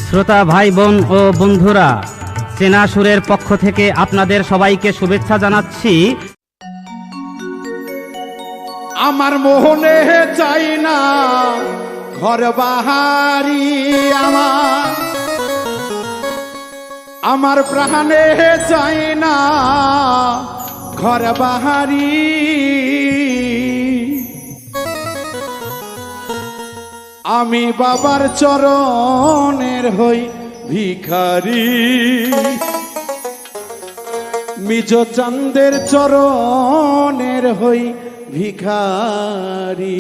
শ্রোতা ভাই বোন ও বন্ধুরা, চেনা সুরের পক্ষ থেকে আপনাদের সবাইকে শুভেচ্ছা জানাচ্ছি। আমার মোহনে চাই না ঘর বাহারি, আমার প্রাণে চাই না ঘর বাহারি। আমি বাবার চরণের হই ভিখারি, মিজ চাঁদের চরণের হই ভিখারি।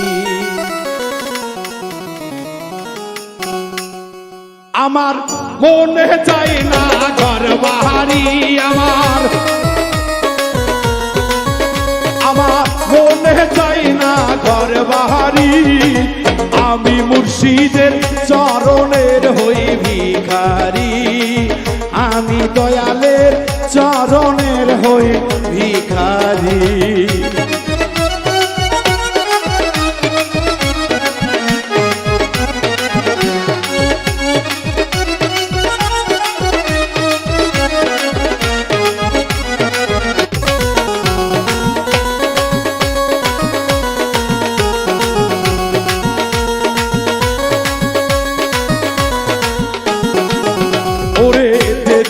আমার মনে চাই না ঘর বাহারি, আমার মনে চাই না ঘর বাহারি। আমি মুর্শিদের চরণের হই ভিখারি, আমি দয়ালের চরণের হই ভিখারি।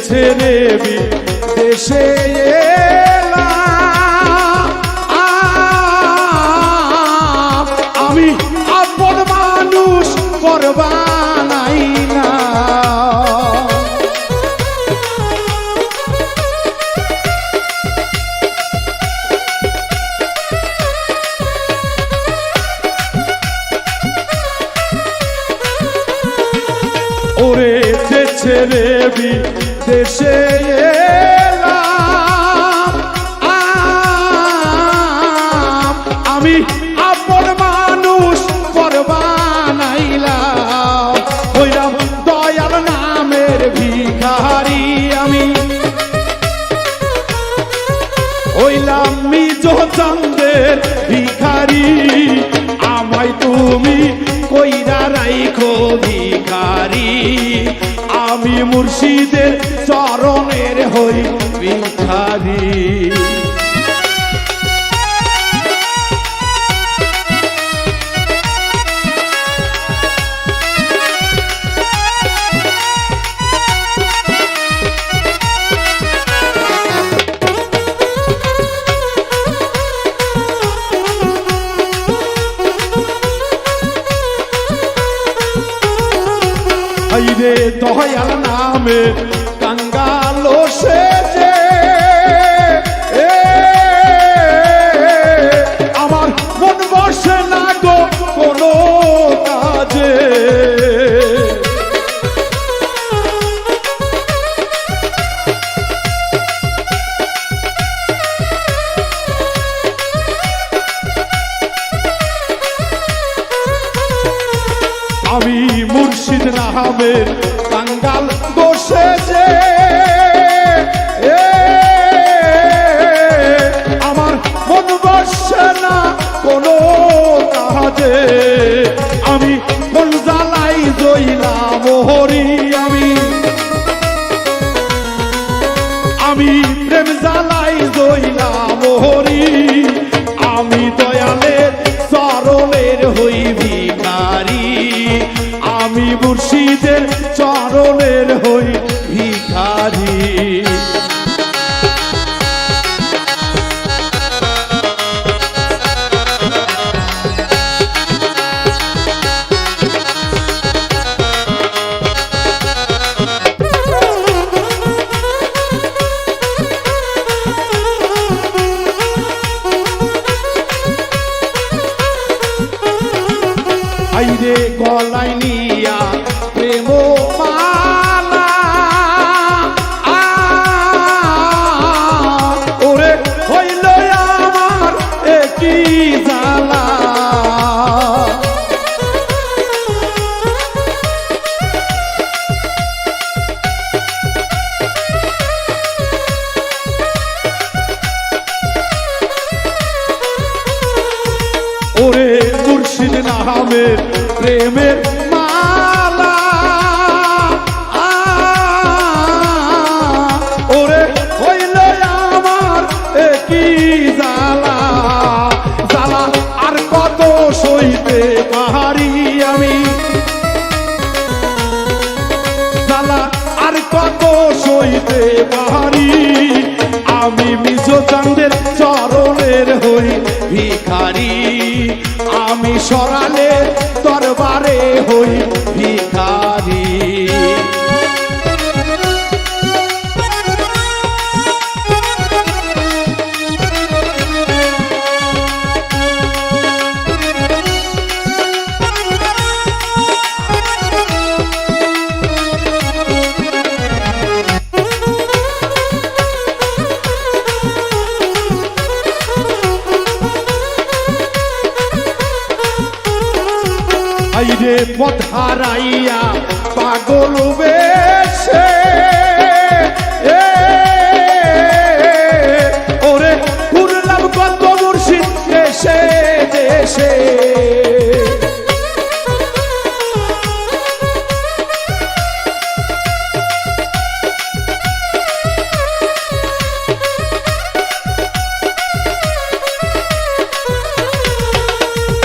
ছেড়ে দেশে আমি আপন মানুষ করবানাই না। ওরে ছেড়ে দেশে এলাম, আমি আপন মানুষ করবানাইলাম। হইলাম দয়াল নামের ভিখারি, আমি হইলাম মিজ চাঁদের ভিখারি। আমায় তুমি কইরা রাইখো ভিখারি, আমি মুর্শিদের চরণের হই ভিখারি। রে দয়াল নামে কাঙ্গালো সেজে আমার মন বসে না গো কোনো কাজে। আমি মুর্শিদ নামের কাঙ্গাল বসে যে আমার মন বসে না কোনো কাজে। আমি মন জ্বালাই জইলাম হরি, আমি প্রেম জ্বালাই জইলাম হরি। আমি দয়ালের চরণের হই ভিখারি, আমি মুর্শিদের চরণের হই ভিখারি। আইরে গলায় নিয়া প্রেম মালা, ওরে হইল আমার একই জ্বালা। ওরে মুর্শিদ নামের প্রেমের মালা, আর কত সইতে পারি আমি মিজো চাঁদের চরণের হই ভিখারি আমি সরালে দরবারে হই ভিখারি আইরে পথ হারাইয়া পাগল বেশে ওরে ঘুরলাম কত মুর্শিদ দেশে দেশে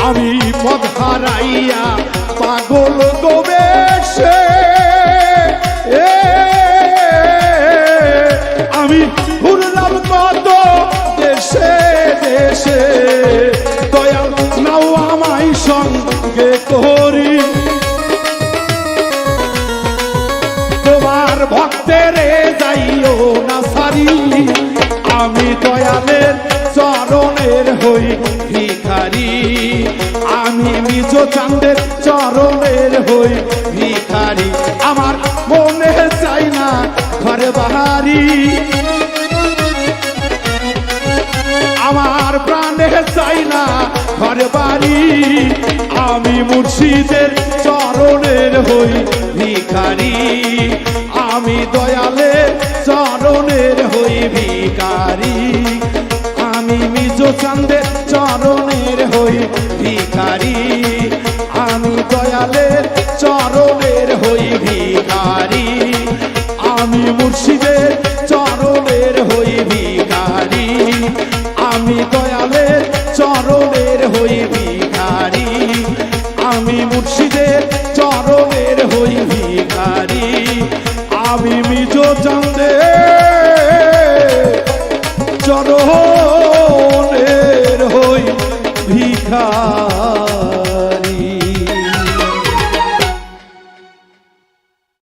আমি পথ হারাইয়া পাগল গোবেশে আমি ঘুরলাম কত দেশে দেশে দয়াল নাও আমায় সঙ্গে করি তোমার ভক্তের যাইও না সারি আমি দয়ালের চরণের হই ভিখারি আমি মিজো চাঁদের চরণের হই ভিখারি আমার মনে চাই না ঘরে বাহারি আমার প্রাণে চাই না ঘরে বাড়ি আমি মুর্শিদের চরণের হই ভিখারি আমি দয়ালের চরণের হই ভিখারি আমি মিজো চাঁদের চরণের হই ভিখারি আমি দয়ালের চরণের হই ভিখারি আমি মুর্শিদের চরণের হই ভিখারি আমি দয়ালের চরণের হই ভিখারি আমি মুর্শিদের চরণের হই ভিখারি আমি মিজো চাঁদের চরণ